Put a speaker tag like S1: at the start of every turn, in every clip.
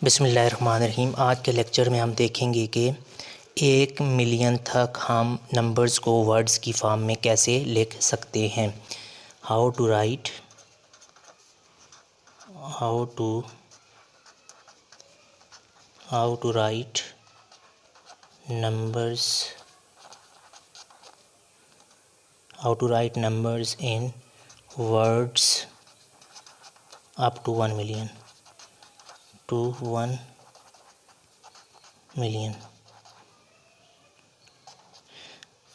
S1: बिस्मिल्लाहिर्रहमानिर्रहीम। आज के लेक्चर में हम देखेंगे कि 1 मिलियन तक हम नंबर्स को वर्ड्स की फॉर्म में कैसे लिख सकते हैं। How to write numbers in words up to 1 million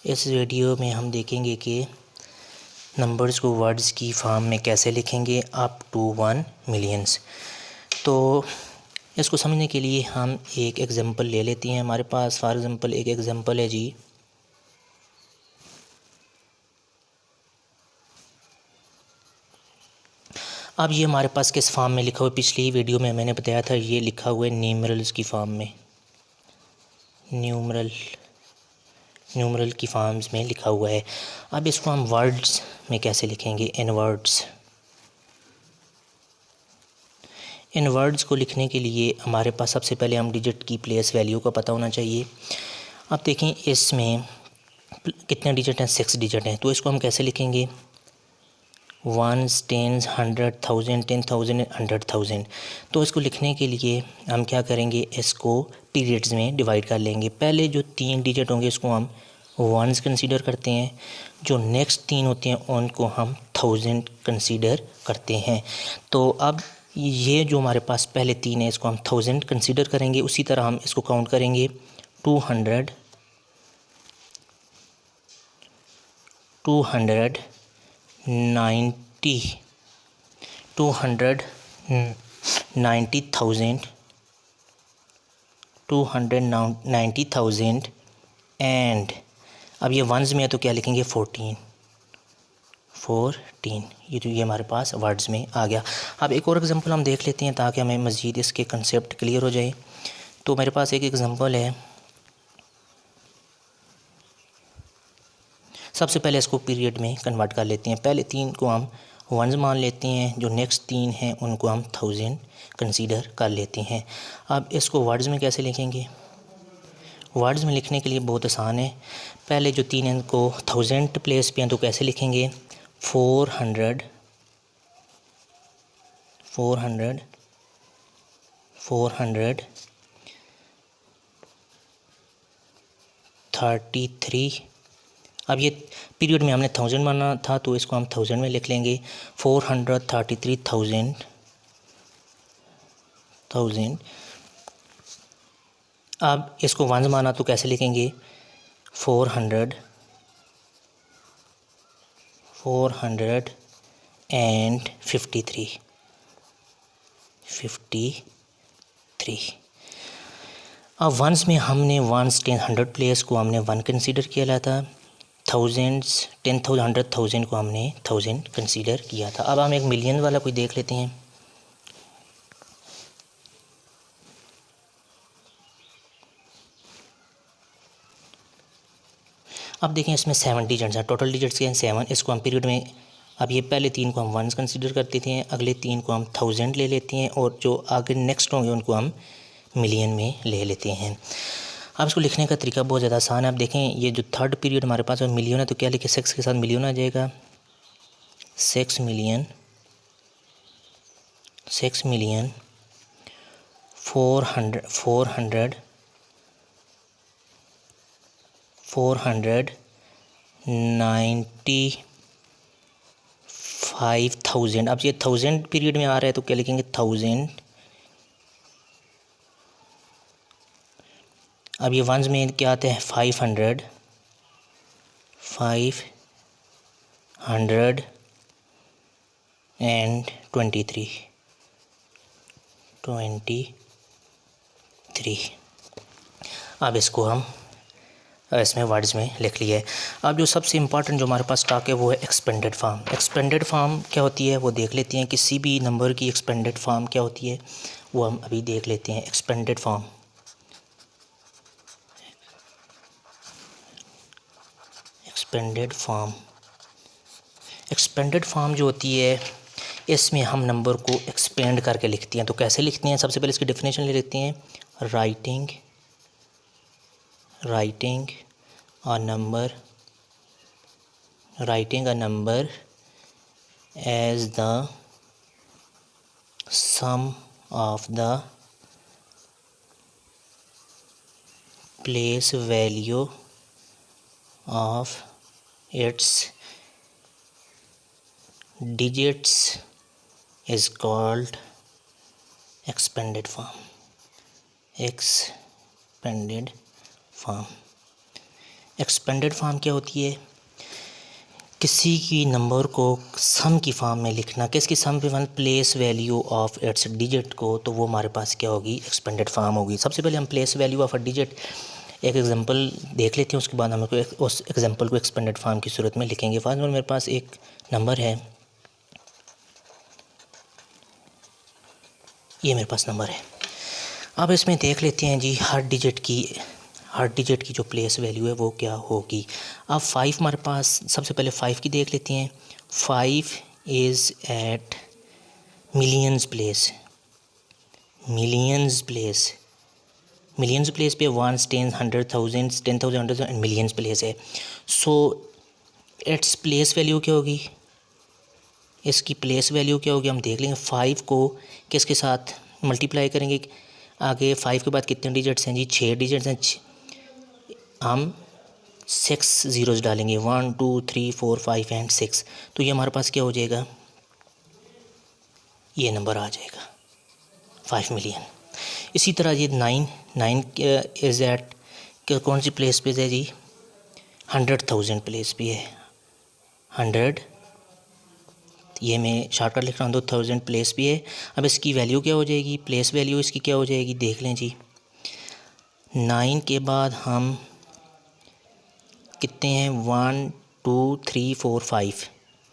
S1: इस वीडियो में हम देखेंगे कि नंबर्स को वर्ड्स की फॉर्म में कैसे लिखेंगे अप टू 1 मिलियंस। तो इसको समझने के लिए हम एक एग्ज़ाम्पल ले लेते हैं। हमारे पास फॉर एग्ज़ाम्पल एक एग्ज़ाम्पल है जी। अब ये हमारे पास किस फॉर्म में लिखा हुआ है? पिछली वीडियो में मैंने बताया था ये लिखा हुआ है न्यूमरल्स की फॉर्म में, न्यूमरल की फॉर्म्स में लिखा हुआ है। अब इसको हम वर्ड्स में कैसे लिखेंगे? इन वर्ड्स को लिखने के लिए हमारे पास सबसे पहले हम डिजिट की प्लेस वैल्यू का पता होना चाहिए। अब देखें इसमें कितने डिजिट हैं? 6 डिजिट हैं। तो इसको हम कैसे लिखेंगे? 1s, 10s, 100, 1000, 10,000, 100,000। तो इसको लिखने के लिए हम क्या करेंगे? इसको पीरियड्स में डिवाइड कर लेंगे। पहले जो 3 डिजिट होंगे इसको हम 1s कंसीडर करते हैं, जो नेक्स्ट 3 होते हैं उनको हम 1000 कंसीडर करते हैं। तो अब ये जो हमारे पास पहले 3 है इसको हम 1000 कंसीडर करेंगे। उसी तरह हम इसको काउंट करेंगे 290, 290,000 एंड अब ये वंस में है तो क्या लिखेंगे? 14। ये हमारे पास वर्ड्स में आ गया। अब एक और एग्जांपल हम देख लेते हैं ताकि हमें मज़ीद इसके कंसेप्ट क्लियर हो जाए। तो मेरे पास एक एग्जांपल है। सबसे पहले इसको पीरियड में कन्वर्ट कर लेते हैं। पहले 3 को हम 1s मान लेते हैं, जो नेक्स्ट 3 हैं उनको हम 1000 कंसीडर कर लेते हैं। अब इसको वर्ड्स में कैसे लिखेंगे? वर्ड्स में लिखने के लिए बहुत आसान है। पहले जो 3 हैं उनको 1000 प्लेस पे हैं तो कैसे लिखेंगे? 400, 433। अब ये पीरियड में हमने 1000 माना था तो इसको हम 1000 में लिख लेंगे। 433,000। अब इसको 1s माना तो कैसे लिखेंगे? 453। अब 1s में हमने 1s 10 100 प्लेस को हमने 1 कंसीडर किया था। 1000s 10,000 100,000 को हमने 1000 कंसीडर किया था। अब हम एक मिलियन वाला कोई देख लेते हैं। अब देखें इसमें 7 डिजिट्स हैं, टोटल डिजिट्स के हैं 7। इसको हम पीरियड में, अब ये पहले 3 को हम 1s कंसीडर करते थे, अगले 3 को हम 1000 ले लेते हैं और जो आगे नेक्स्ट होंगे उनको हम मिलियन में ले लेते हैं। अब इसको लिखने का तरीका बहुत ज़्यादा आसान है। आप देखें ये जो थर्ड पीरियड हमारे पास मिलियन है तो क्या लिखे? 6 के साथ मिलियन आ जाएगा। 6 मिलियन 495,000। अब ये 1000 पीरियड में आ रहा है तो क्या लिखेंगे? 1000। अब ये 1s में क्या आते हैं? 500 एंड 23। अब इसको हम इसमें वर्ड्स में लिख लिए। अब जो सबसे इम्पॉर्टेंट जो हमारे पास स्टॉक है वो है एक्सपेंडेड फॉर्म। एक्सपेंडेड फॉर्म क्या होती है वो देख लेते हैं। किसी भी नंबर की एक्सपेंडेड फॉर्म क्या होती है वो हम अभी देख लेते हैं। एक्सपेंडेड फॉर्म जो होती है इसमें हम नंबर को एक्सपेंड करके लिखते हैं। तो कैसे लिखते हैं, सबसे पहले इसकी डेफिनेशन ले लेते हैं। Writing a number as the sum of the place value of its digits is called expanded form। Expanded form क्या होती है, किसी की नंबर को सम की फॉर्म में लिखना। किसकी सम पे, one place value of it's digit को, तो वो हमारे पास क्या होगी, एक्सपेंडेड फॉर्म होगी। सबसे पहले हम place value of a digit एक एग्जांपल देख लेते हैं, उसके बाद हम उस एग्जांपल को एक्सपेंडेड फॉर्म की सूरत में लिखेंगे। फर्स्ट ऑफ ऑल मेरे पास एक नंबर है, ये मेरे पास नंबर है। अब इसमें देख लेते हैं जी हर डिजिट की जो प्लेस वैल्यू है वो क्या होगी। अब 5 हमारे पास, सबसे पहले 5 की देख लेते हैं। 5 इज़ एट मिलियंस प्लेस पे 1, 10, 100,000, 10,000, 100,000 एंड मिलियंस प्लेस है। सो इट्स प्लेस वैल्यू क्या होगी, इसकी प्लेस वैल्यू क्या होगी, हम देख लेंगे। 5 को किसके साथ मल्टीप्लाई करेंगे, आगे 5 के बाद कितने डिजिट्स हैं जी, 6 डिजिट्स हैं। हम 6 ज़ीरोज़ डालेंगे, 1, 2, 3, 4, 5 एंड 6। तो ये हमारे पास क्या हो जाएगा, ये नंबर आ जाएगा 5 मिलियन। इसी तरह ये 9 इज़ एट कौन सी प्लेस पे है जी, 100,000 प्लेस पे है। 100, ये मैं शॉर्टकट लिख रहा हूँ, 1000 प्लेस पे है। अब इसकी वैल्यू क्या हो जाएगी, प्लेस वैल्यू इसकी क्या हो जाएगी, देख लें जी। 9 के बाद हम कितने हैं, 1, 2, 3, 4,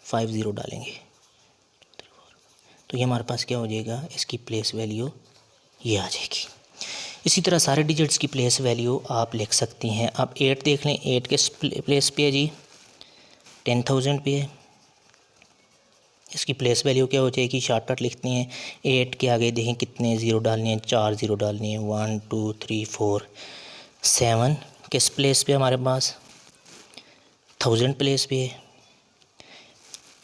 S1: 5 ज़ीरो डालेंगे, तो ये हमारे पास क्या हो जाएगा, इसकी प्लेस वैल्यू ये आ जाएगी। इसी तरह सारे डिजिट्स की प्लेस वैल्यू आप लिख सकती हैं। अब 8 देख लें, 8 किस प्लेस पे है जी, 10,000 पे है। इसकी प्लेस वैल्यू क्या हो जाएगी, शॉर्टकट लिखते हैं। 8 के आगे देखें कितने ज़ीरो डालने हैं, 4 ज़ीरो डालने हैं, 1, 2, 3, 4, 7 किस प्लेस पे हमारे पास, 1000 प्लेस पे है।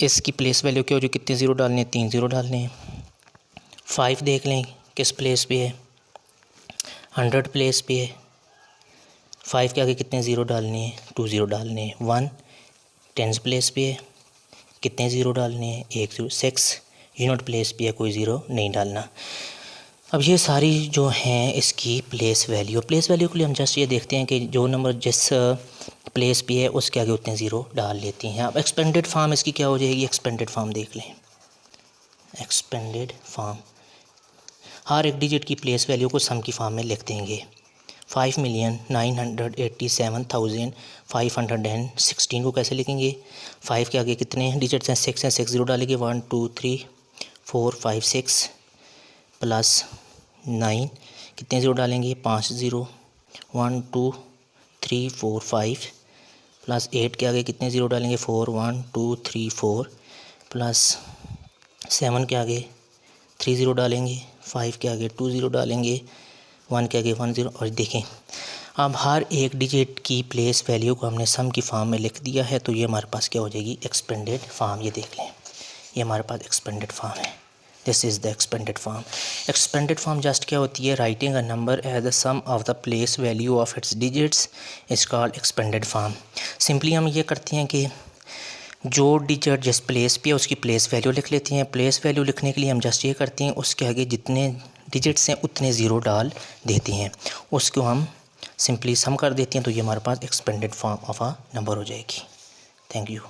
S1: इसकी प्लेस वैल्यू क्या हो जाएगी, कितने ज़ीरो डालने हैं, 3 ज़ीरो डालने हैं। 5 देख लें किस प्लेस पे है, 100 प्लेस पे है। 5 के आगे कितने ज़ीरो डालने हैं, 2 ज़ीरो डालने हैं। 1 10 प्लेस पे है, कितने ज़ीरो डालने हैं, 1 ज़ीरो। 6 यूनिट प्लेस पे है, कोई ज़ीरो नहीं डालना। अब ये सारी जो हैं इसकी प्लेस वैल्यू के लिए हम जस्ट ये देखते हैं कि जो नंबर जिस प्लेस पे है उसके आगे उतने ज़ीरो डाल लेती हैं। अब एक्सपेंडेड फॉर्म इसकी क्या हो जाएगी, एक्सपेंडेड फॉर्म देख लें। एक्सपेंडेड फॉर्म, हर एक डिजिट की प्लेस वैल्यू को सम की फॉर्म में लिख देंगे। 5,987,516 को कैसे लिखेंगे, 5 के आगे कितने डिजिट्स हैं, 6 हैं, 6 ज़ीरो डालेंगे। 1, 2, 3, 4, 5, 6 प्लस 9 कितने ज़ीरो डालेंगे, 5 ज़ीरो। 1, 2, 3, 4, 5 प्लस 8 के आगे कितने ज़ीरो डालेंगे, 4, 1, 2, 3, 4 प्लस 7 के आगे 3 ज़ीरो डालेंगे, 5 के आगे 2 ज़ीरो डालेंगे, 1 के आगे 1 ज़ीरो। और देखें अब हर एक डिजिट की प्लेस वैल्यू को हमने सम की फॉर्म में लिख दिया है, तो ये हमारे पास क्या हो जाएगी, एक्सपेंडेड फॉर्म। ये देख लें, ये हमारे पास एक्सपेंडेड फॉर्म है। This is the expanded form. Expanded form just क्या होती है, writing a number as the sum of the place value of its digits is called expanded form. Simply हम ये करते हैं कि जो डिजिट जिस प्लेस पे है उसकी प्लेस वैल्यू लिख लेते हैं। प्लेस वैल्यू लिखने के लिए हम जस्ट ये करते हैं, उसके आगे जितने डिजिट्स हैं उतने ज़ीरो डाल देते हैं, उसको हम सिंपली सम कर देते हैं, तो ये हमारे पास expanded form of a number हो जाएगी। Thank you.